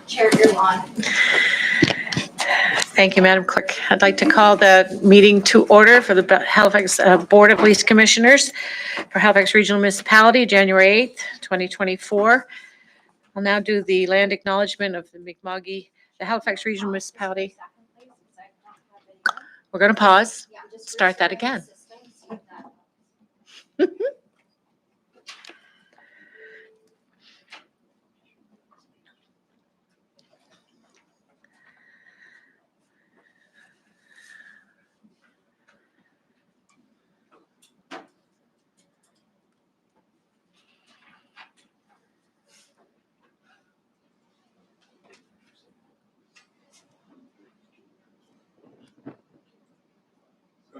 Chair, you're on. Thank you, Madam Clerk. I'd like to call the meeting to order for the Halifax Board of Police Commissioners for Halifax Regional Municipality, January 8th, 2024. I'll now do the land acknowledgement of the Mi'kma'ki, the Halifax Regional Municipality. We're going to pause. Start that again.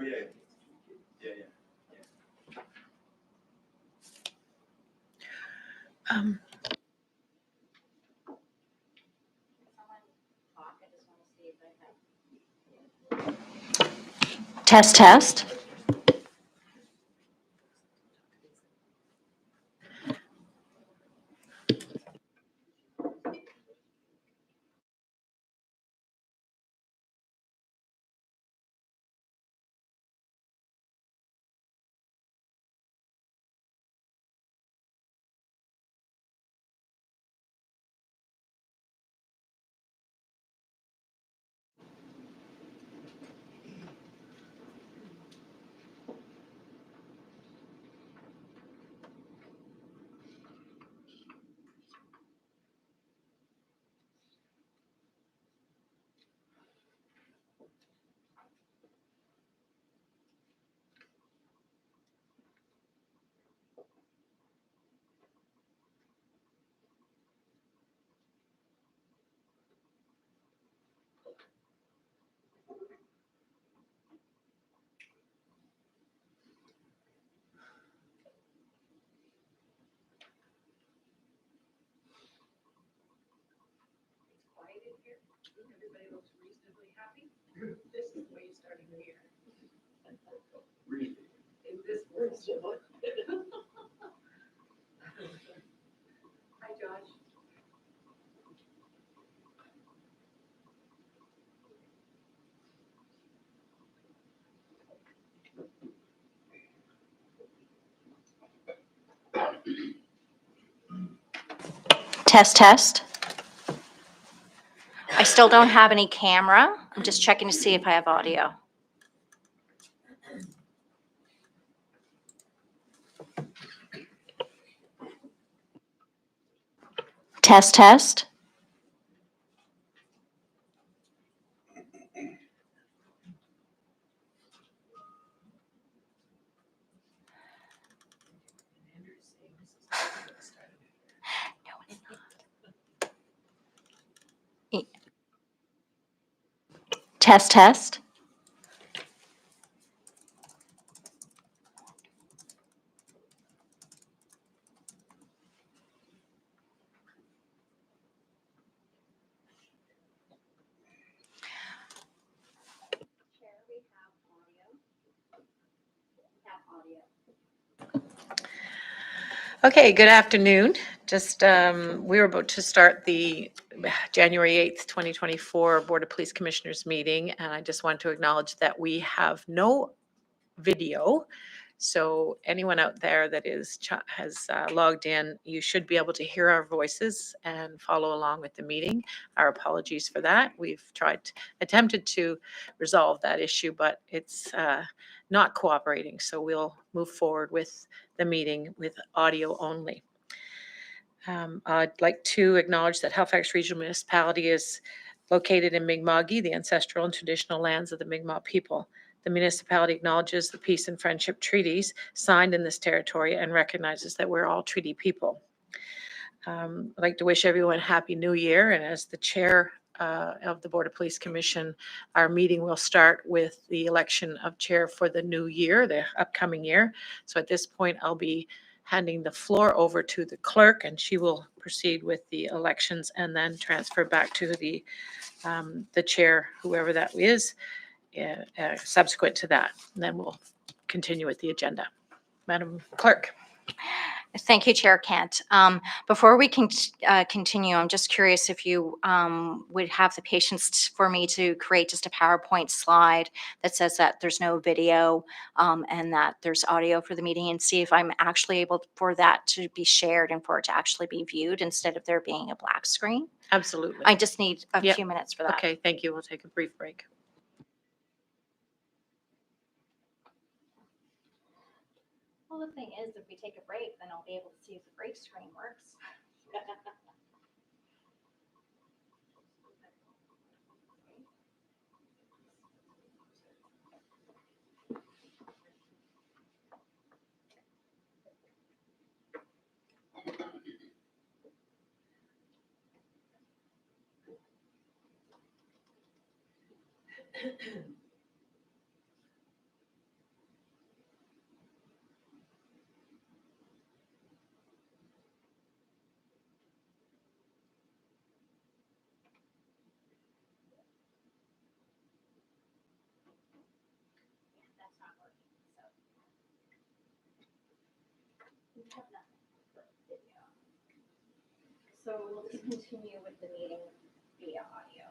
Oh, yeah. Test, test. Everybody looks reasonably happy. This is the way you start a new year. In this world. Hi, Josh. Test, test. I still don't have any camera. I'm just checking to see if I have audio. Test, test. Test, test. Okay, good afternoon. Just, we were about to start the January 8th, 2024 Board of Police Commissioners meeting, and I just want to acknowledge that we have no video. So anyone out there that has logged in, you should be able to hear our voices and follow along with the meeting. Our apologies for that. We've attempted to resolve that issue, but it's not cooperating. So we'll move forward with the meeting with audio only. I'd like to acknowledge that Halifax Regional Municipality is located in Mi'kma'ki, the ancestral and traditional lands of the Mi'kmaq people. The municipality acknowledges the peace and friendship treaties signed in this territory and recognizes that we're all treaty people. I'd like to wish everyone a Happy New Year, and as the chair of the Board of Police Commission, our meeting will start with the election of chair for the new year, the upcoming year. So at this point, I'll be handing the floor over to the clerk, and she will proceed with the elections and then transfer back to the chair, whoever that is, subsequent to that. And then we'll continue with the agenda. Madam Clerk. Thank you, Chair Kent. Before we can continue, I'm just curious if you would have the patience for me to create just a PowerPoint slide that says that there's no video and that there's audio for the meeting, and see if I'm actually able for that to be shared and for it to actually be viewed instead of there being a black screen. Absolutely. I just need a Yep. few minutes for that. Okay, thank you. We'll take a brief break. Well, the thing is, if we take a break, then I'll be able to see if the break screen works. That's not working, so we have nothing for video. So we'll just continue with the meeting via audio.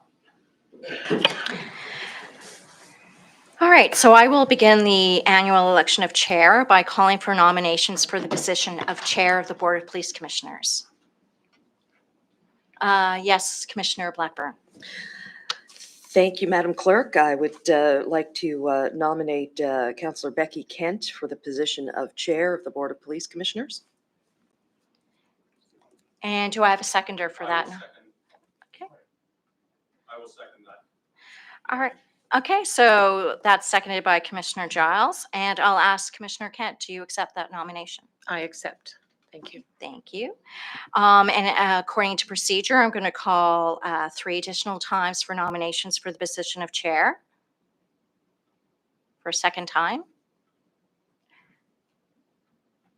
All right, so I will begin the annual election of chair by calling for nominations for the position of chair of the Board of Police Commissioners. Yes, Commissioner Blackburn. Thank you, Madam Clerk. I would like to nominate Councillor Becky Kent for the position of Chair of the Board of Police Commissioners. And do I have a seconder for that? Okay. I will second that. All right. Okay, so that's seconded by Commissioner Giles, and I'll ask Commissioner Kent, do you accept that nomination? I accept. Thank you. Thank you. And according to procedure, I'm going to call 3 additional times for nominations for the position of chair. For a second time.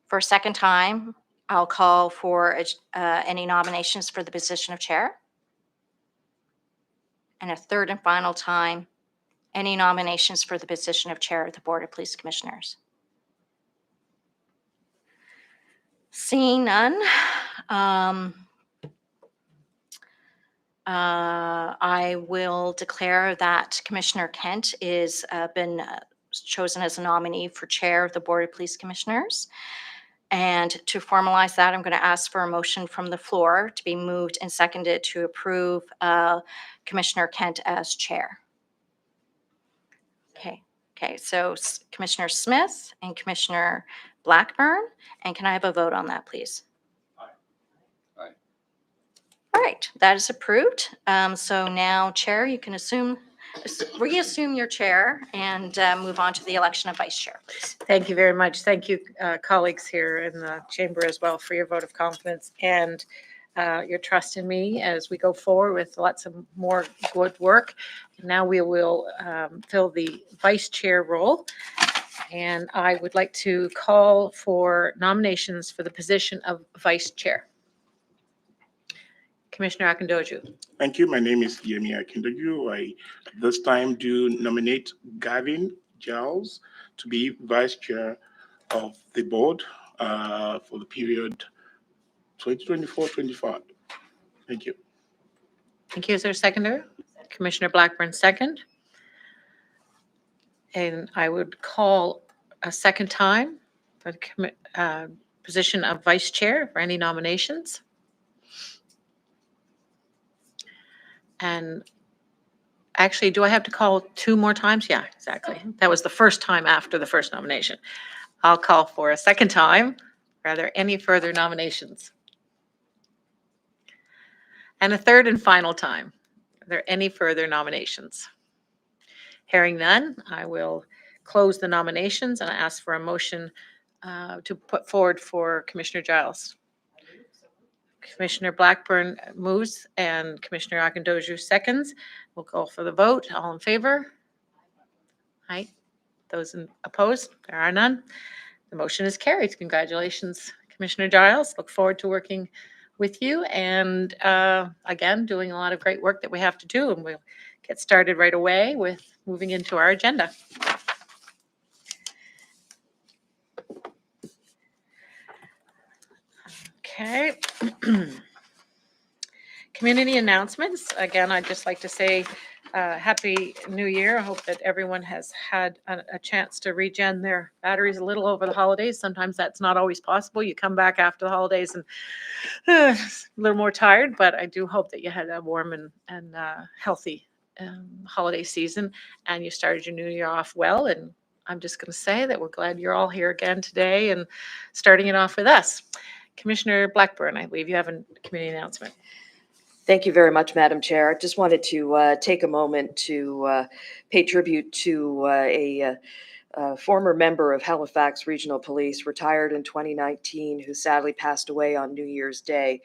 For a second time, I'll call for any nominations for the position of chair. And a third and final time, any nominations for the position of chair of the Board of Police Commissioners. Seeing none, I will declare that Commissioner Kent is been chosen as a nominee for chair of the Board of Police Commissioners. And to formalize that, I'm going to ask for a motion from the floor to be moved and seconded to approve Commissioner Kent as chair. Okay, so Commissioner Smith and Commissioner Blackburn, and can I have a vote on that, please? Aye. Aye. All right, that is approved. So now, Chair, you can reassume your chair and move on to the election of vice chair, please. Thank you very much. Thank you, colleagues here in the chamber as well, for your vote of confidence and your trust in me as we go forward with lots of more good work. Now we will fill the vice chair role. And I would like to call for nominations for the position of vice chair. Commissioner Akindoju. Thank you. My name is Yemi Akindoju. I this time do nominate Gavin Giles to be vice chair of the board for the period 2024-25. Thank you. Thank you. Is there a seconder? Commissioner Blackburn, second. And I would call a second time for the position of vice chair for any nominations. And actually, do I have to call 2 more times? Yeah, exactly. That was the first time after the first nomination. I'll call for a second time. Are there any further nominations? And a third and final time. Are there any further nominations? Hearing none, I will close the nominations and ask for a motion to put forward for Commissioner Giles. Commissioner Blackburn moves and Commissioner Akindoju seconds. We'll call for the vote. All in favor? Aye. Those opposed? There are none. The motion is carried. Congratulations, Commissioner Giles. Look forward to working with you and again, doing a lot of great work that we have to do. And we'll get started right away with moving into our agenda. Okay. Community announcements. Again, I'd just like to say Happy New Year. I hope that everyone has had a chance to regen their batteries a little over the holidays. Sometimes that's not always possible. You come back after the holidays and a little more tired, but I do hope that you had a warm and healthy holiday season and you started your new year off well. And I'm just going to say that we're glad you're all here again today and starting it off with us. Commissioner Blackburn, I believe you have a community announcement. Thank you very much, Madam Chair. I just wanted to take a moment to pay tribute to a former member of Halifax Regional Police, retired in 2019, who sadly passed away on New Year's Day.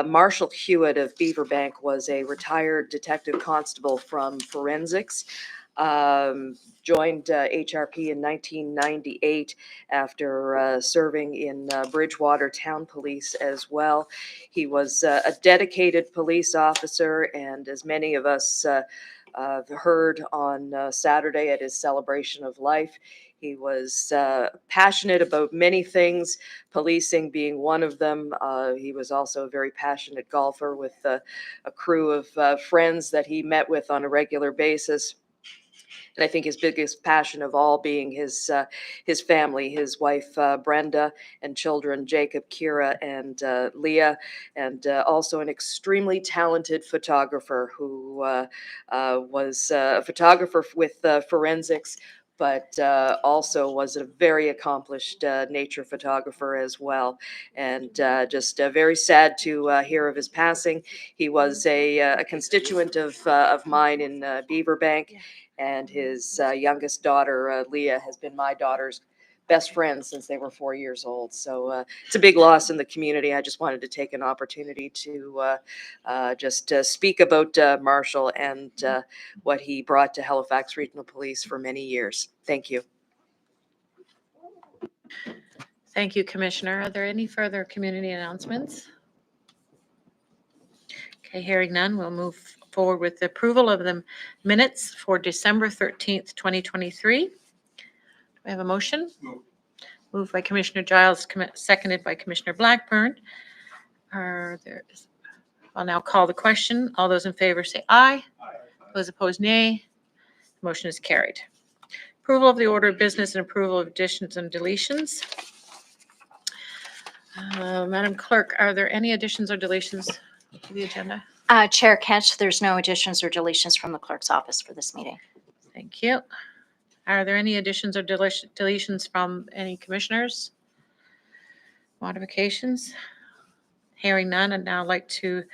Marshall Hewitt of Beaverbank was a retired detective constable from forensics. Joined HRP in 1998 after serving in Bridgewater Town Police as well. He was a dedicated police officer, and as many of us heard on Saturday at his celebration of life, he was passionate about many things, policing being one of them. He was also a very passionate golfer with a crew of friends that he met with on a regular basis. And I think his biggest passion of all being his family, his wife Brenda, and children Jacob, Kira, and Leah, and also an extremely talented photographer who was a photographer with forensics, but also was a very accomplished nature photographer as well. And just very sad to hear of his passing. He was a constituent of mine in Beaverbank, and his youngest daughter, Leah, has been my daughter's best friend since they were 4 years old. So it's a big loss in the community. I just wanted to take an opportunity to just speak about Marshall and what he brought to Halifax Regional Police for many years. Thank you. Thank you, Commissioner. Are there any further community announcements? Okay, hearing none, we'll move forward with the approval of the minutes for December 13th, 2023. Do we have a motion? Moved by Commissioner Giles, seconded by Commissioner Blackburn. I'll now call the question. All those in favor say aye. Those opposed, nay. Motion is carried. Approval of the order of business and approval of additions and deletions. Madam Clerk, are there any additions or deletions to the agenda? Chair Kent, there's no additions or deletions from the clerk's office for this meeting. Thank you. Are there any additions or deletions from any commissioners? Modifications? Hearing none, I'd now like to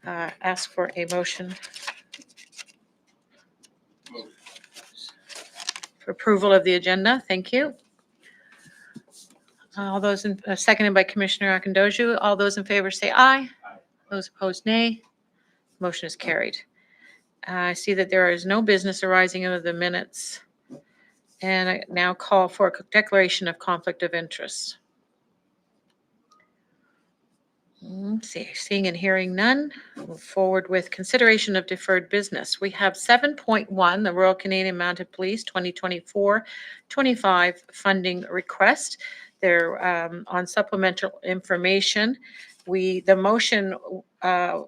ask for a motion for approval of the agenda. Thank you. All those seconded by Commissioner Akindoju. All those in favor say aye. Those opposed, nay. Motion is carried. I see that there is no business arising out of the minutes. And I now call for a declaration of conflict of interest. Seeing and hearing none, move forward with consideration of deferred business. We have 7.1, the Royal Canadian Mounted Police 2024-25 funding request. They're on supplemental information. The motion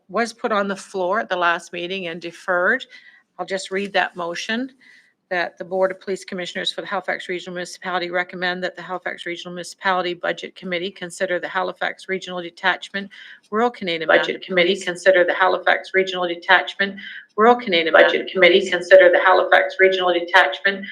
was put on the floor at the last meeting and deferred. I'll just read that motion. That the Board of Police Commissioners for the Halifax Regional Municipality recommend that the Halifax Regional Municipality Budget Committee consider the Halifax Regional Detachment Royal Canadian Budget Committee consider the Halifax Regional Detachment Royal Canadian Budget Committee consider the Halifax Regional Detachment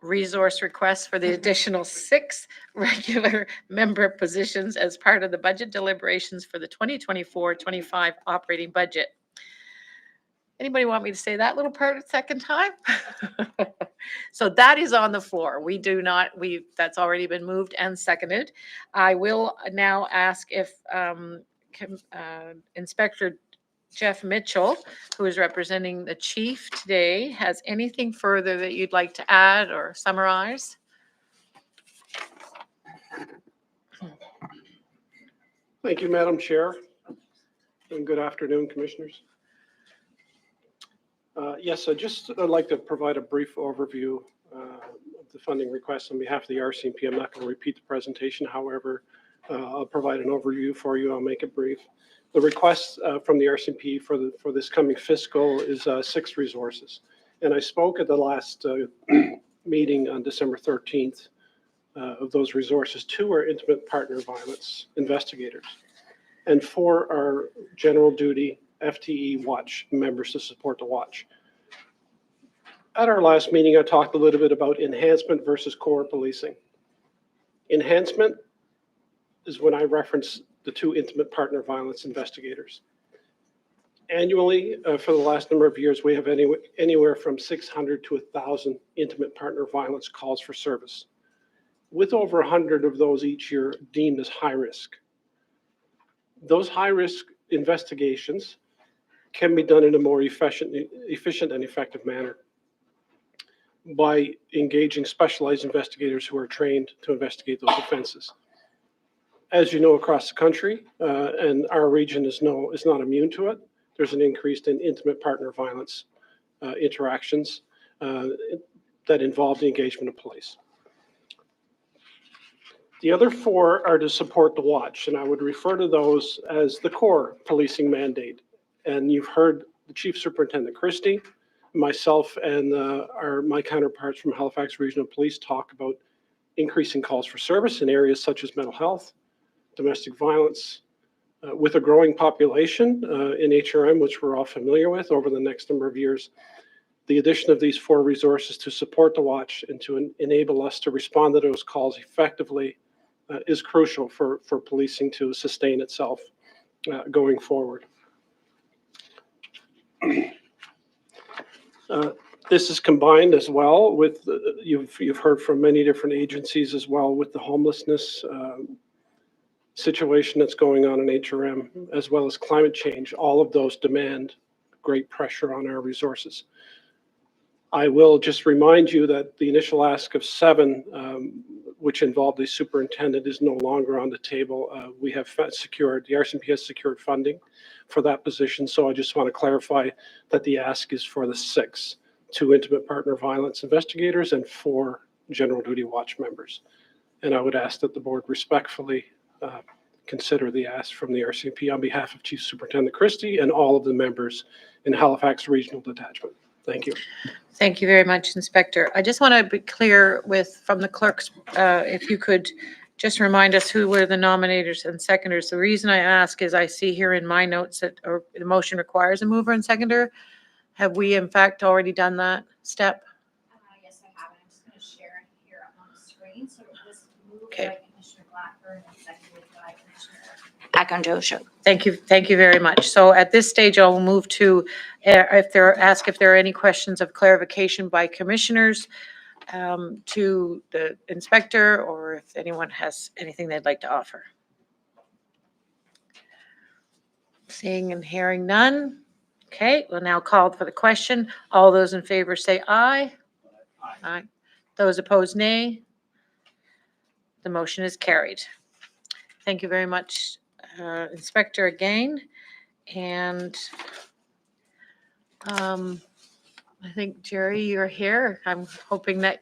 resource requests for the additional 6 regular member positions as part of the budget deliberations for the 2024-25 operating budget. Anybody want me to say that little part a second time? So that is on the floor. That's already been moved and seconded. I will now ask if Inspector Jeff Mitchell, who is representing the chief today, has anything further that you'd like to add or summarize? Thank you, Madam Chair, and good afternoon, Commissioners. Yes, I'd like to provide a brief overview of the funding request on behalf of the RCMP. I'm not going to repeat the presentation. However, I'll provide an overview for you. I'll make it brief. The request from the RCMP for this coming fiscal is 6 resources. And I spoke at the last meeting on December 13th of those resources. 2 are intimate partner violence investigators, and 4 are general duty FTE watch members to support the watch. At our last meeting, I talked a little bit about enhancement versus core policing. Enhancement is when I reference the 2 intimate partner violence investigators. Annually, for the last number of years, we have anywhere from 600 to 1,000 intimate partner violence calls for service, with over 100 of those each year deemed as high risk. Those high risk investigations can be done in a more efficient and effective manner by engaging specialized investigators who are trained to investigate those offenses. As you know, across the country, and our region is not immune to it, there's an increase in intimate partner violence interactions that involve the engagement of police. The other 4 are to support the watch, and I would refer to those as the core policing mandate. And you've heard the Chief Superintendent Christie, myself, and my counterparts from Halifax Regional Police talk about increasing calls for service in areas such as mental health, domestic violence, with a growing population in HRM, which we're all familiar with over the next number of years. The addition of these 4 resources to support the watch and to enable us to respond to those calls effectively is crucial for policing to sustain itself going forward. This is combined as well with, you've heard from many different agencies as well, with the homelessness situation that's going on in HRM, as well as climate change. All of those demand great pressure on our resources. I will just remind you that the initial ask of 7, which involved the superintendent, is no longer on the table. We have secured, the RCMP has secured funding for that position. So I just want to clarify that the ask is for the 6, 2 intimate partner violence investigators and 4 general duty watch members. And I would ask that the board respectfully consider the ask from the RCMP on behalf of Chief Superintendent Christie and all of the members in Halifax Regional Detachment. Thank you. Thank you very much, Inspector. I just want to be clear from the clerks, if you could just remind us who were the nominators and seconders. The reason I ask is I see here in my notes that the motion requires a mover and seconder. Have we in fact already done that step? Yes, I have. I'm just going to share it here on the screen. So it was moved Okay. by Commissioner Blackburn and seconded by Commissioner Akondosho. Thank you very much. So at this stage, I'll move to if there are any questions of clarification by commissioners to the inspector, or if anyone has anything they'd like to offer. Seeing and hearing none. Okay, we'll now call for the question. All those in favor say aye. Aye. Those opposed, nay. The motion is carried. Thank you very much, Inspector, again. And I think, Jerry, you're here. I'm hoping that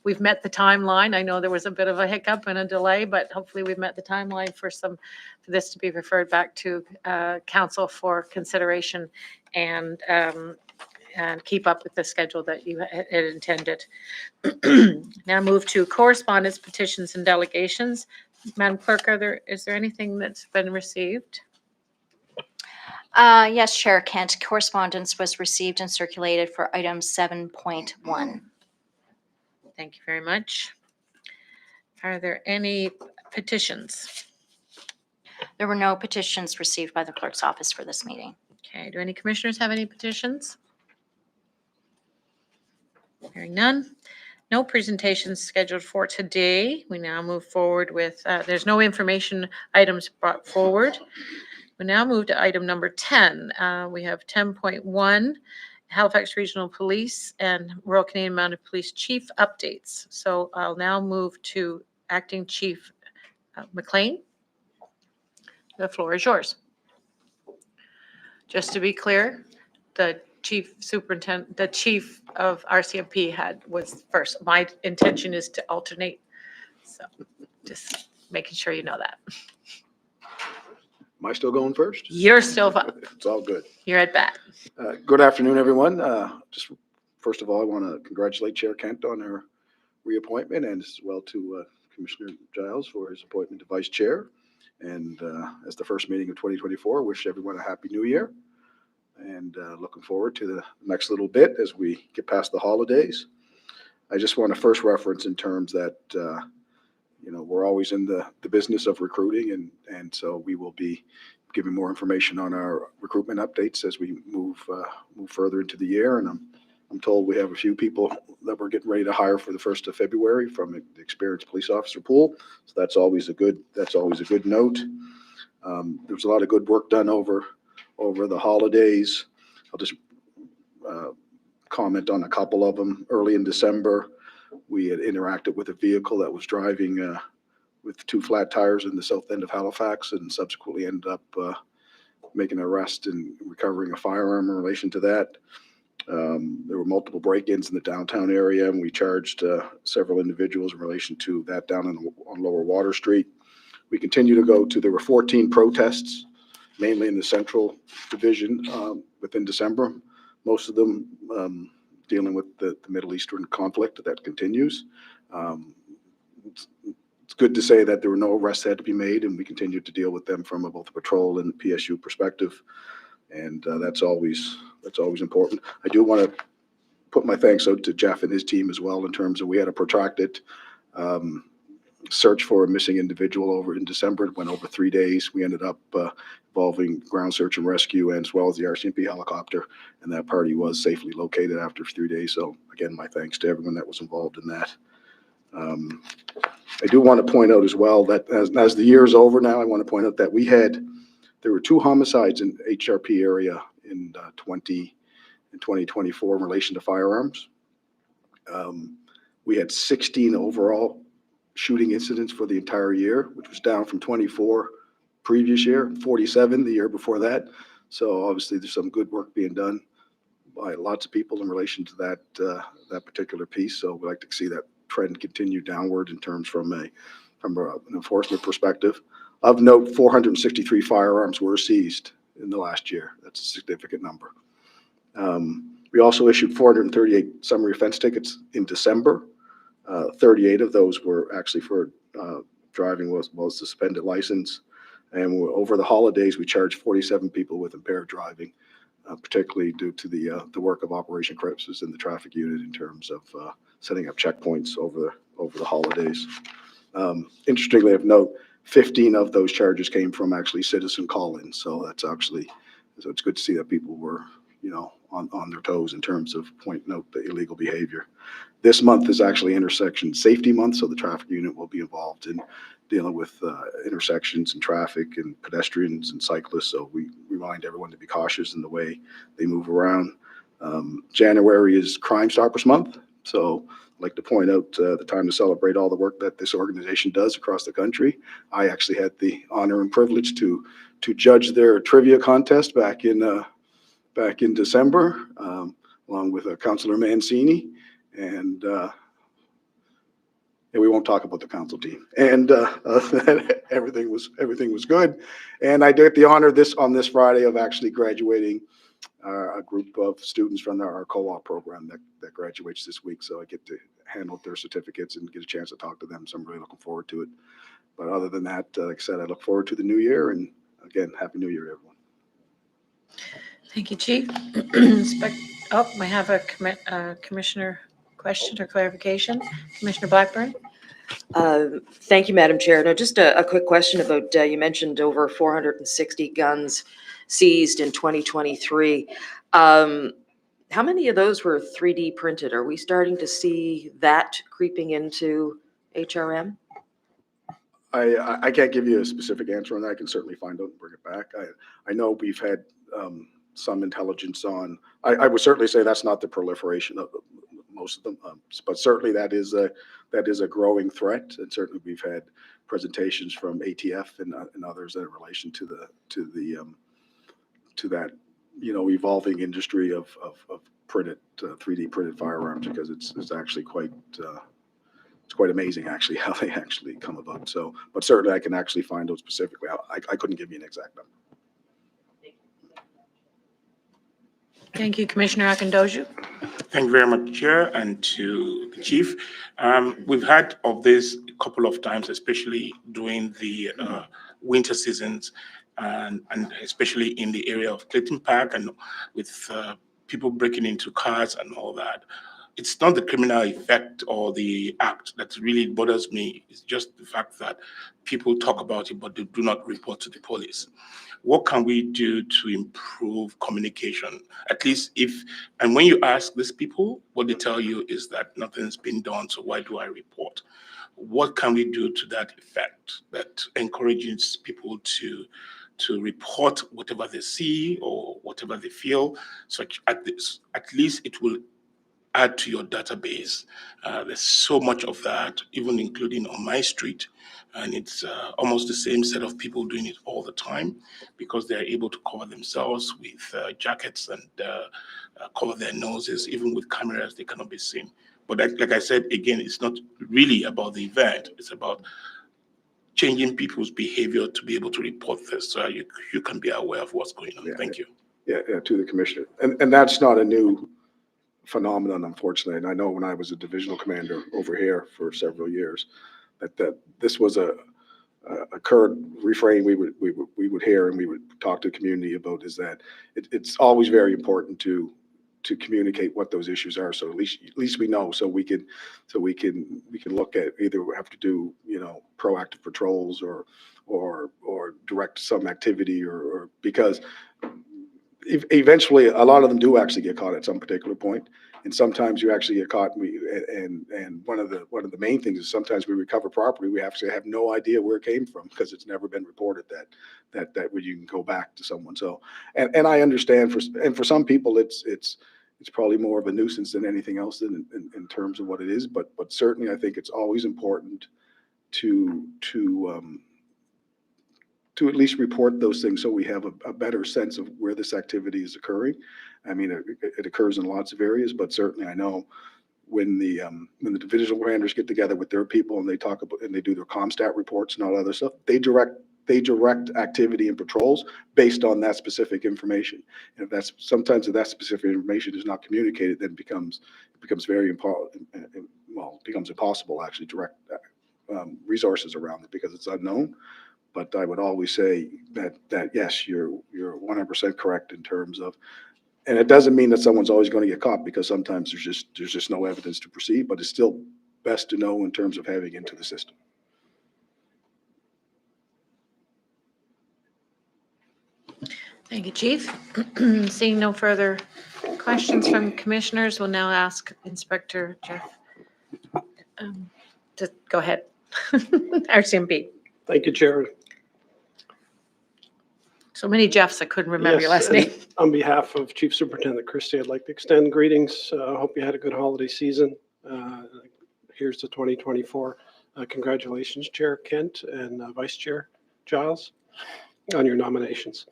we've met the timeline. I know there was a bit of a hiccup and a delay, but hopefully we've met the timeline for this to be referred back to council for consideration and keep up with the schedule that you had intended. Now move to correspondence, petitions, and delegations. Madam Clerk, is there anything that's been received? Yes, Chair Kent. Correspondence was received and circulated for item 7.1. Thank you very much. Are there any petitions? There were no petitions received by the clerk's office for this meeting. Okay, do any commissioners have any petitions? Hearing none. No presentations scheduled for today. We now move forward with, there's no information items brought forward. We now move to item number 10. We have 10.1, Halifax Regional Police and Royal Canadian Mounted Police Chief updates. So I'll now move to Acting Chief McLean. The floor is yours. Just to be clear, the the chief of RCMP was first. My intention is to alternate. So just making sure you know that. Am I still going first? You're still up. It's all good. You're at bat. Good afternoon, everyone. Just first of all, I want to congratulate Chair Kent on her reappointment, and as well to Commissioner Giles for his appointment to Vice Chair. And as the first meeting of 2024, wish everyone a Happy New Year. And looking forward to the next little bit as we get past the holidays. I just want to first reference in terms that we're always in the business of recruiting, and so we will be giving more information on our recruitment updates as we move further into the year. And I'm told we have a few people that we're getting ready to hire for the 1st of February from the experienced police officer pool. So that's always a good note. There's a lot of good work done over the holidays. I'll just comment on a couple of them. Early in December, we had interacted with a vehicle that was driving with 2 flat tires in the south end of Halifax, and subsequently ended up making an arrest and recovering a firearm in relation to that. There were multiple break-ins in the downtown area, and we charged several individuals in relation to that down on Lower Water Street. We continue to go to, there were 14 protests, mainly in the Central Division within December, most of them dealing with the Middle Eastern conflict that continues. It's good to say that there were no arrests had to be made, and we continue to deal with them from both a patrol and PSU perspective, and that's always important. I do want to put my thanks out to Jeff and his team as well, in terms of, we had a protracted search for a missing individual over in December. It went over 3 days. We ended up involving ground search and rescue, and as well as the RCMP helicopter, and that party was safely located after 3 days. So again, my thanks to everyone that was involved in that. I do want to point out as well that as the year is over now, I want to point out that there were 2 homicides in HRP area in 2024 in relation to firearms. We had 16 overall shooting incidents for the entire year, which was down from 24 previous year, 47 the year before that. So obviously there's some good work being done by lots of people in relation to that particular piece. So we'd like to see that trend continue downward in terms from an enforcement perspective. Of note, 463 firearms were seized in the last year. That's a significant number. We also issued 438 summary offense tickets in December. 38 of those were actually for driving while suspended license. And over the holidays, we charged 47 people with impaired driving, particularly due to the work of Operation Crypsis and the traffic unit in terms of setting up checkpoints over the holidays. Interestingly of note, 15 of those charges came from actually citizen call-ins. So it's good to see that people were, on their toes in terms of pointing out the illegal behavior. This month is actually Intersection Safety Month, so the traffic unit will be involved in dealing with intersections and traffic and pedestrians and cyclists. So we remind everyone to be cautious in the way they move around. January is Crime Stoppers Month, so I'd like to point out the time to celebrate all the work that this organization does across the country. I actually had the honor and privilege to judge their trivia contest back in December, along with Councillor Mancini, and we won't talk about the council team. And everything was good. And I did the honor on this Friday of actually graduating a group of students from our co-op program that graduates this week. So I get to hand out their certificates and get a chance to talk to them. So I'm really looking forward to it. But other than that, like I said, I look forward to the new year. And again, Happy New Year, everyone. Thank you, Chief. We have a commissioner question or clarification. Commissioner Blackburn. Thank you, Madam Chair. Now, just a quick question about, you mentioned over 460 guns seized in 2023. How many of those were 3D printed? Are we starting to see that creeping into HRM? I can't give you a specific answer on that. I can certainly find out and bring it back. I know we've had some intelligence on, I would certainly say that's not the proliferation of most of them, but certainly that is a growing threat. And certainly we've had presentations from ATF and others in relation to that evolving industry of printed, 3D printed firearms, because it's actually it's quite amazing actually how they actually come about. So, but certainly I can actually find those specifically. I couldn't give you an exact number. Thank you, Commissioner Akindoju. Thank you very much, Chair, and to the Chief. We've had of this a couple of times, especially during the winter seasons, and especially in the area of Clayton Park, and with people breaking into cars and all that. It's not the criminal effect or the act that really bothers me. It's just the fact that people talk about it, but they do not report to the police. What can we do to improve communication? At least and when you ask these people, what they tell you is that nothing's been done, so why do I report? What can we do to that effect that encourages people to report whatever they see or whatever they feel, such at least it will add to your database. There's so much of that, even including on my street, and it's almost the same set of people doing it all the time because they're able to cover themselves with jackets and cover their noses. Even with cameras, they cannot be seen. But like I said, again, it's not really about the event. It's about changing people's behavior to be able to report this so you can be aware of what's going on. Yeah, Thank you. Yeah, to the commissioner. And that's not a new phenomenon, unfortunately. And I know when I was a divisional commander over here for several years, that this was a current refrain we would hear and we would talk to the community about, is that it's always very important to communicate what those issues are, so at least we know, so we can look at, either we have to do proactive patrols or direct some activity, or because eventually a lot of them do actually get caught at some particular point, and sometimes you actually get caught. And one of the main things is sometimes we recover property, we actually have no idea where it came from because it's never been reported that where you can go back to someone. So and I understand for some people it's probably more of a nuisance than anything else in terms of what it is, but certainly I think it's always important to at least report those things so we have a better sense of where this activity is occurring. I mean, it occurs in lots of areas, but certainly I know when the divisional commanders get together with their people and they talk about, and they do their ComStat reports and all other stuff, they direct activity and patrols based on that specific information. And if sometimes that specific information is not communicated, then it becomes very important. Well, it becomes impossible actually to direct resources around it because it's unknown. But I would always say that yes, you're 100% correct in terms of, and it doesn't mean that someone's always going to get caught, because sometimes there's just no evidence to proceed, but it's still best to know in terms of having into the system. Thank you, Chief. Seeing no further questions from commissioners, we'll now ask Inspector Jeff to go ahead. RCMP. Thank you, Chair. So many Jeffs, I couldn't remember your last Yes, name. and on behalf of Chief Superintendent Christie, I'd like to extend greetings. I hope you had a good holiday season. Here's to 2024. Congratulations, Chair Kent and Vice Chair Giles, on your nominations.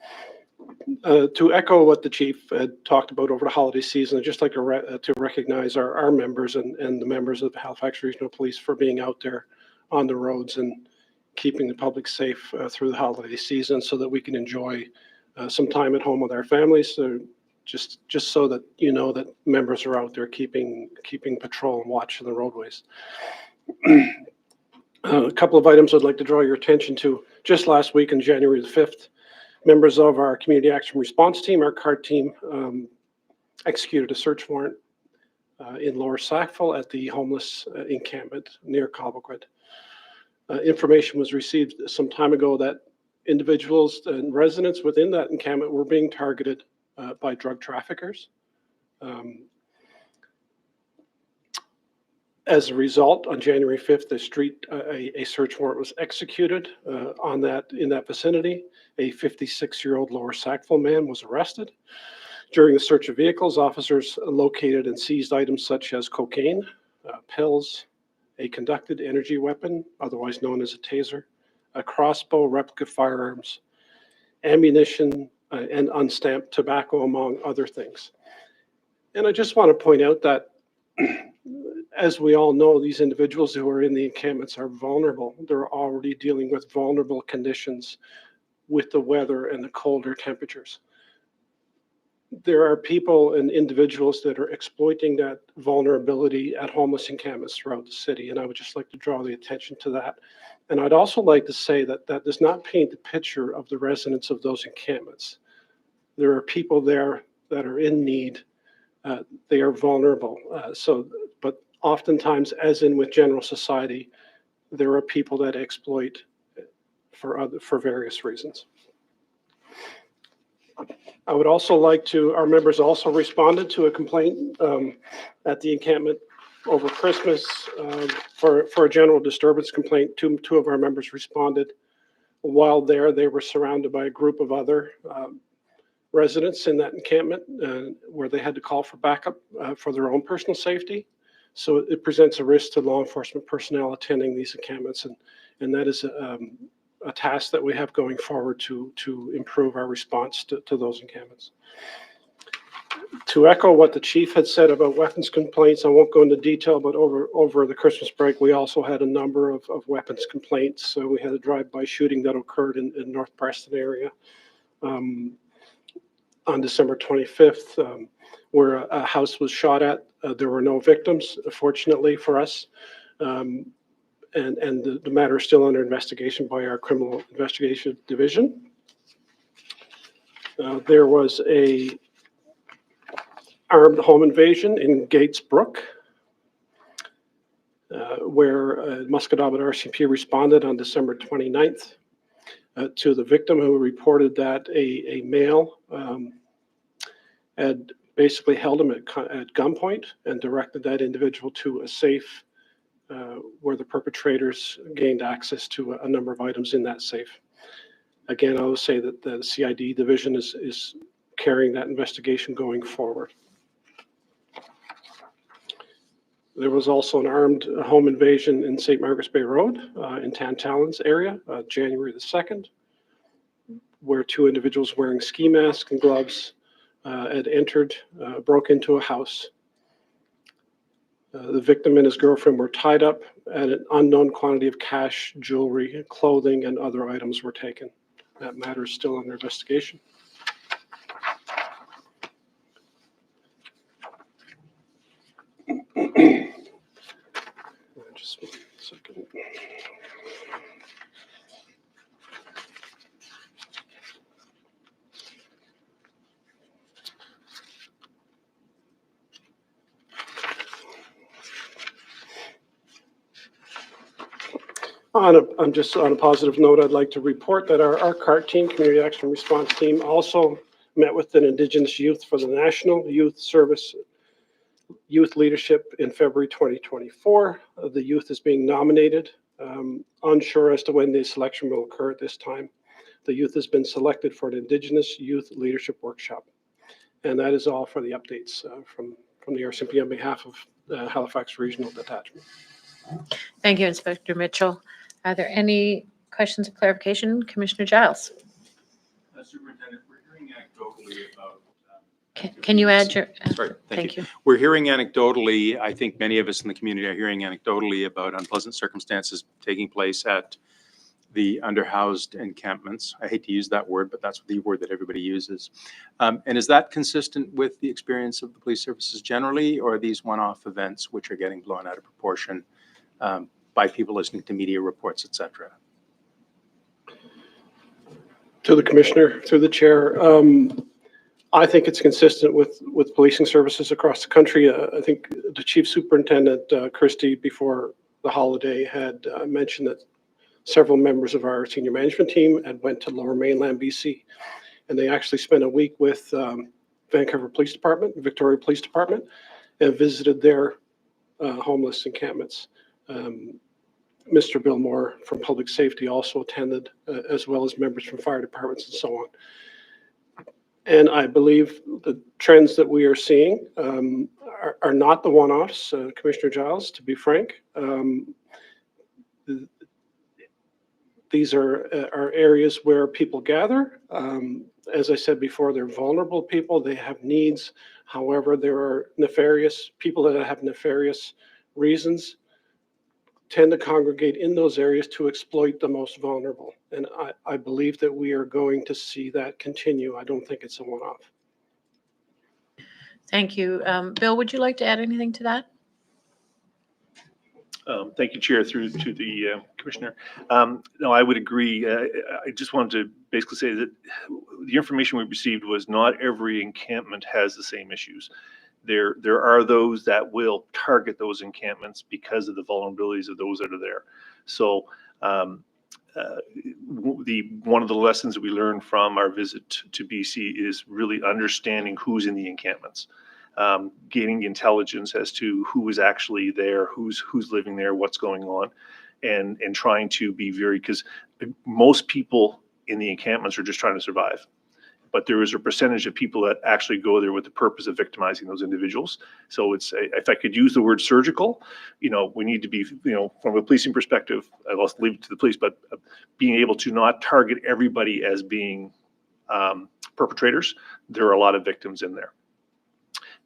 To echo what the Chief had talked about over the holiday season, I'd just like to recognize our members and the members of Halifax Regional Police for being out there on the roads and keeping the public safe through the holiday season so that we can enjoy some time at home with our families. So just so that you know that members are out there keeping patrol and watch on the roadways. A couple of items I'd like to draw your attention to. Just last week on January the 5th, members of our Community Action Response Team, our CART team, executed a search warrant in Lower Sackville at the homeless encampment near Cobequid. Information was received some time ago that individuals and residents within that encampment were being targeted by drug traffickers. As a result, on January 5th, a search warrant was executed in that vicinity. A 56-year-old Lower Sackville man was arrested. During the search of vehicles, officers located and seized items such as cocaine, pills, a conducted energy weapon, otherwise known as a taser, a crossbow, replica firearms, ammunition, and unstamped tobacco, among other things. And I just want to point out that, as we all know, these individuals who are in the encampments are vulnerable. They're already dealing with vulnerable conditions with the weather and the colder temperatures. There are people and individuals that are exploiting that vulnerability at homeless encampments throughout the city, and I would just like to draw the attention to that. And I'd also like to say that that does not paint the picture of the residents of those encampments. There are people there that are in need. They are vulnerable. But oftentimes, as in with general society, there are people that exploit for various reasons. I would also like to, our members also responded to a complaint at the encampment over Christmas for a general disturbance complaint. Two of our members responded. While there, they were surrounded by a group of other residents in that encampment where they had to call for backup for their own personal safety. So it presents a risk to law enforcement personnel attending these encampments, and that is a task that we have going forward to improve our response to those encampments. To echo what the chief had said about weapons complaints, I won't go into detail, but over the Christmas break, we also had a number of weapons complaints. So we had a drive-by shooting that occurred in North Preston area on December 25th, where a house was shot at. There were no victims, fortunately for us. And the matter is still under investigation by our Criminal Investigation Division. There was a armed home invasion in Gates Brook, where Musquodoboit RCMP responded on December 29th to the victim, who reported that a male had basically held him at gunpoint and directed that individual to a safe where the perpetrators gained access to a number of items in that safe. Again, I will say that the CID division is carrying that investigation going forward. There was also an armed home invasion in St. Margaret's Bay Road in Tantallon's area, January the 2nd, where two individuals wearing ski masks and gloves had entered, broke into a house. The victim and his girlfriend were tied up, and an unknown quantity of cash, jewelry, clothing, and other items were taken. That matter is still under investigation. Just 1 second. Just on a positive note, I'd like to report that our CART team, Community Action Response Team, also met with an Indigenous youth for the National Youth Service Youth Leadership in February 2024. The youth is being nominated. Unsure as to when the selection will occur at this time. The youth has been selected for an Indigenous Youth Leadership Workshop. And that is all for the updates from the RCMP on behalf of Halifax Regional Detachment. Thank you, Inspector Mitchell. Are there any questions of clarification? Commissioner Giles? Superintendent, we're hearing anecdotally about. Can you add your? Sorry, thank Thank you. you. We're hearing anecdotally, I think many of us in the community are hearing anecdotally about unpleasant circumstances taking place at the underhoused encampments. I hate to use that word, but that's the word that everybody uses. And is that consistent with the experience of the police services generally, or are these one-off events which are getting blown out of proportion by people listening to media reports, et cetera? To the Commissioner, through the Chair, I think it's consistent with policing services across the country. I think the Chief Superintendent, Christy, before the holiday had mentioned that several members of our senior management team had went to Lower Mainland, BC, and they actually spent a week with Vancouver Police Department, Victoria Police Department, and visited their homeless encampments. Mr. Bill Moore from Public Safety also attended, as well as members from fire departments and so on. And I believe the trends that we are seeing are not the one-offs, Commissioner Giles, to be frank. These are areas where people gather. As I said before, they're vulnerable people. They have needs. However, there are nefarious people that have nefarious reasons tend to congregate in those areas to exploit the most vulnerable. And I believe that we are going to see that continue. I don't think it's a one-off. Thank you. Bill, would you like to add anything to that? Thank you, Chair, through to the Commissioner. No, I would agree. I just wanted to basically say that the information we received was not every encampment has the same issues. There are those that will target those encampments because of the vulnerabilities of those that are there. So one of the lessons that we learned from our visit to BC is really understanding who's in the encampments. Gaining intelligence as to who is actually there, who's living there, what's going on, and trying to be because most people in the encampments are just trying to survive. But there is a percentage of people that actually go there with the purpose of victimizing those individuals. So it's, if I could use the word surgical, we need to be, from a policing perspective, I'll leave it to the police, but being able to not target everybody as being perpetrators. There are a lot of victims in there.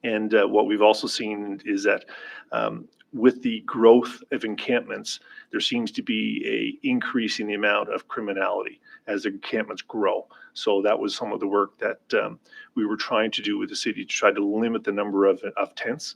And what we've also seen is that with the growth of encampments, there seems to be an increase in the amount of criminality as the encampments grow. So that was some of the work that we were trying to do with the city to try to limit the number of tents.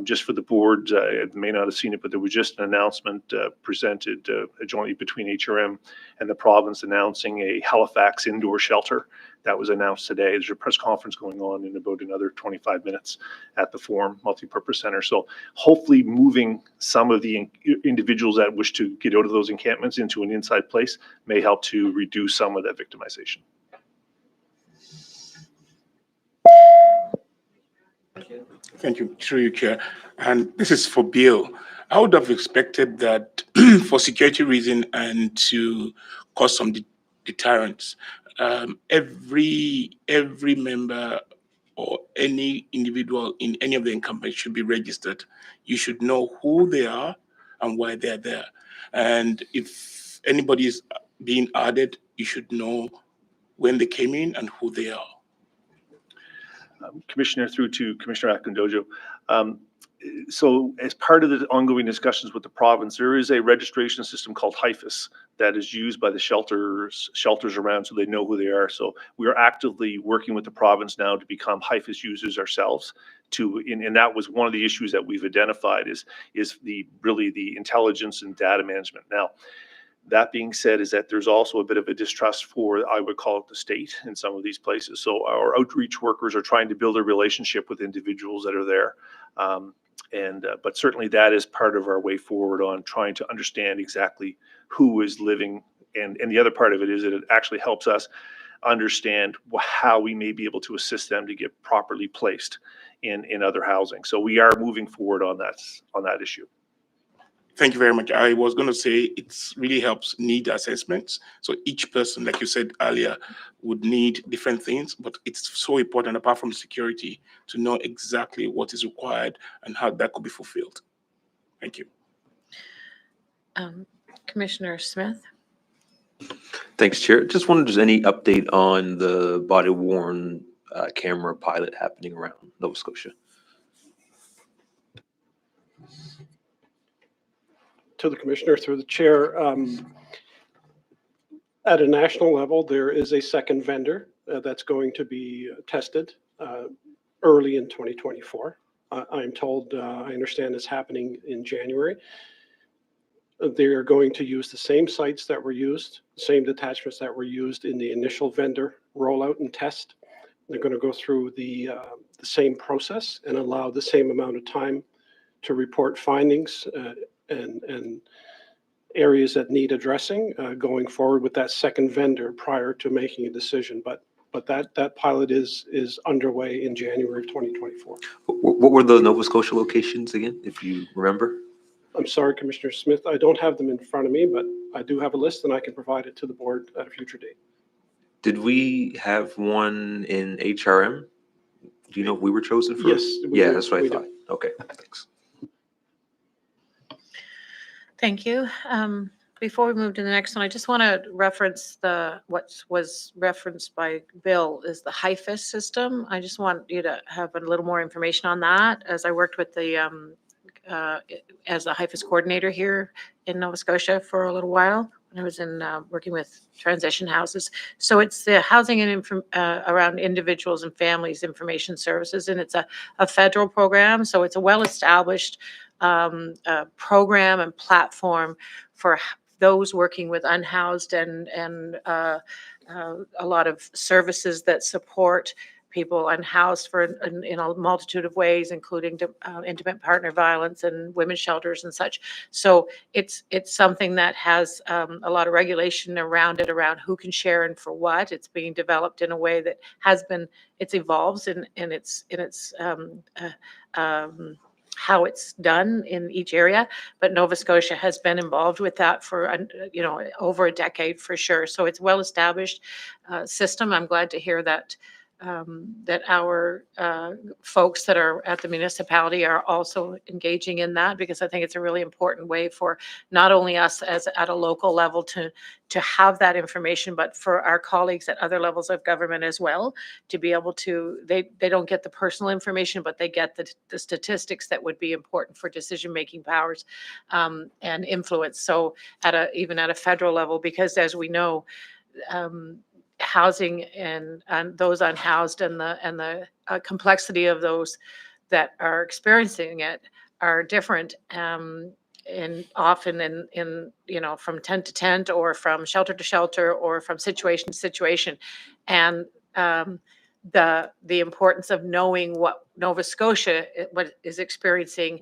Just for the board, may not have seen it, but there was just an announcement presented jointly between HRM and the province announcing a Halifax indoor shelter. That was announced today. There's a press conference going on in about another 25 minutes at the Forum Multipurpose Center. So hopefully moving some of the individuals that wish to get out of those encampments into an inside place may help to reduce some of that victimization. Thank you, through you, Chair. And this is for Bill. I would have expected that for security reason and to cause some deterrence, every member or any individual in any of the encampments should be registered. You should know who they are and why they're there. And if anybody is being added, you should know when they came in and who they are. Commissioner, through to Commissioner Akindojo. So as part of the ongoing discussions with the province, there is a registration system called HIFIS that is used by the shelters around so they know who they are. So we are actively working with the province now to become HIFIS users ourselves. And that was one of the issues that we've identified is really the intelligence and data management. Now, that being said, is that there's also a bit of a distrust for, I would call it, the state in some of these places. So our outreach workers are trying to build a relationship with individuals that are there. But certainly that is part of our way forward on trying to understand exactly who is living. And the other part of it is that it actually helps us understand how we may be able to assist them to get properly placed in other housing. So we are moving forward on that issue. Thank you very much. I was going to say it really helps need assessments. So each person, like you said earlier, would need different things, but it's so important, apart from security, to know exactly what is required and how that could be fulfilled. Thank you. Commissioner Smith? Thanks, Chair. Just wondered if there's any update on the body-worn camera pilot happening around Nova Scotia. To the Commissioner, through the Chair, at a national level, there is a second vendor that's going to be tested early in 2024. I'm told, I understand it's happening in January. They are going to use the same sites that were used, same detachments that were used in the initial vendor rollout and test. They're going to go through the same process and allow the same amount of time to report findings and areas that need addressing going forward with that second vendor prior to making a decision. But that pilot is underway in January of 2024. What were the Nova Scotia locations again, if you remember? I'm sorry, Commissioner Smith, I don't have them in front of me, but I do have a list and I can provide it to the board at a future date. Did we have one in HRM? Do you know if we were chosen for? Yes. Yeah, that's what I we do. thought. Okay, thanks. Thank you. Before we move to the next one, I just want to reference what was referenced by Bill is the HIFIS system. I just want you to have a little more information on that, as I worked with as a HIFIS coordinator here in Nova Scotia for a little while when I was working with transition houses. So it's the housing and around individuals and families information services, and it's a federal program. So it's a well-established program and platform for those working with unhoused and a lot of services that support people unhoused in a multitude of ways, including intimate partner violence and women's shelters and such. So it's something that has a lot of regulation around it, around who can share and for what. It's being developed in a way that it's evolves in its how it's done in each area, but Nova Scotia has been involved with that for over a decade for sure. So it's well-established system. I'm glad to hear that that our folks that are at the municipality are also engaging in that, because I think it's a really important way for not only us as at a local level to have that information, but for our colleagues at other levels of government as well, to be able to, they don't get the personal information, but they get the statistics that would be important for decision-making powers and influence. So even at a federal level, because as we know, housing and those unhoused and the complexity of those that are experiencing it are different, and often in from tent to tent, or from shelter to shelter, or from situation to situation. And the importance of knowing what Nova Scotia what is experiencing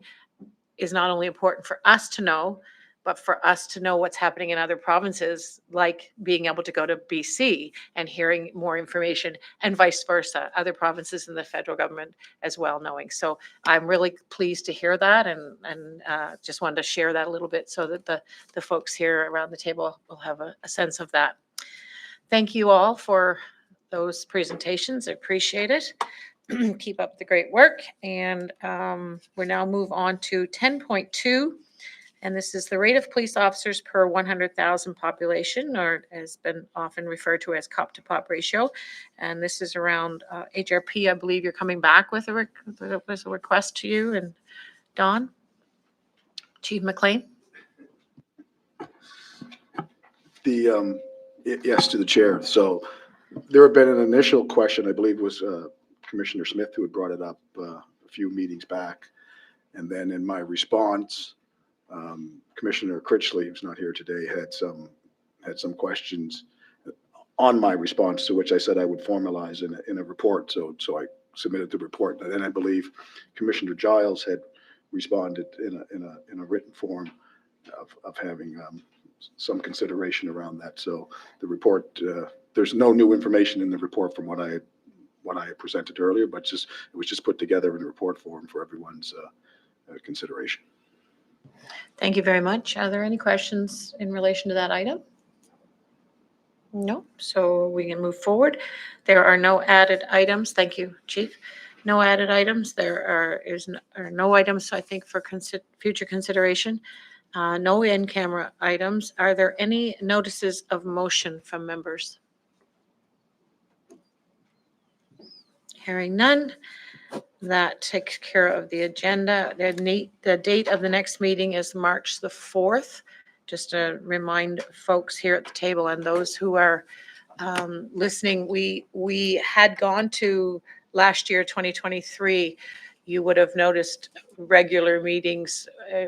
is not only important for us to know, but for us to know what's happening in other provinces, like being able to go to BC and hearing more information, and vice versa, other provinces in the federal government as well knowing. So I'm really pleased to hear that, and just wanted to share that a little bit so that the folks here around the table will have a sense of that. Thank you all for those presentations. I appreciate it. Keep up the great work. And we now move on to 10.2. And this is the rate of police officers per 100,000 population, or has been often referred to as cop to pop ratio. And this is around HRP. I believe you're coming back with a request to you, and Don, Chief McLean. Yes, to the chair. So there had been an initial question, I believe it was Commissioner Smith who had brought it up a few meetings back. And then in my response, Commissioner Critchley, who's not here today, had some questions on my response, to which I said I would formalize in a report. So I submitted the report, and then I believe Commissioner Giles had responded in a written form of having some consideration around that. So the report, there's no new information in the report from what I had presented earlier, but it was just put together in a report form for everyone's consideration. Thank you very much. Are there any questions in relation to that item? No, so we can move forward. There are no added items. Thank you, Chief. No added items. There are no items, I think, for future consideration. No in-camera items. Are there any notices of motion from members? Hearing none. That takes care of the agenda. The date of the next meeting is March the 4th. Just to remind folks here at the table and those who are listening, we had gone to last year, 2023. You would have noticed regular meetings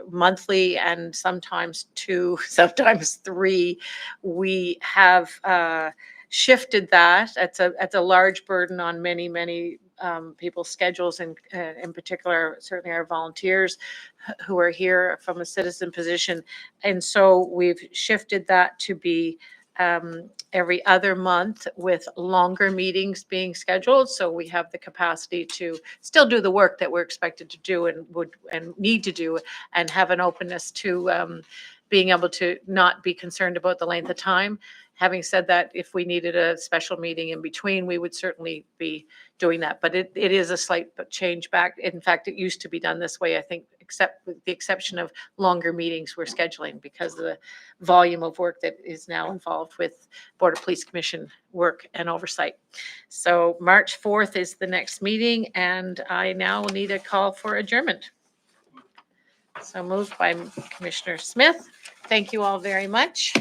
monthly, and sometimes 2, sometimes 3. We have shifted that. It's a large burden on many people's schedules, and in particular, certainly our volunteers who are here from a citizen position. And so we've shifted that to be every other month, with longer meetings being scheduled. So we have the capacity to still do the work that we're expected to do and need to do, and have an openness to being able to not be concerned about the length of time. Having said that, if we needed a special meeting in between, we would certainly be doing that. But it is a slight change back. In fact, it used to be done this way, I think, except with the exception of longer meetings we're scheduling because of the volume of work that is now involved with Board of Police Commission work and oversight. So March 4th is the next meeting, and I now need a call for adjournment. So moved by Commissioner Smith. Thank you all very much.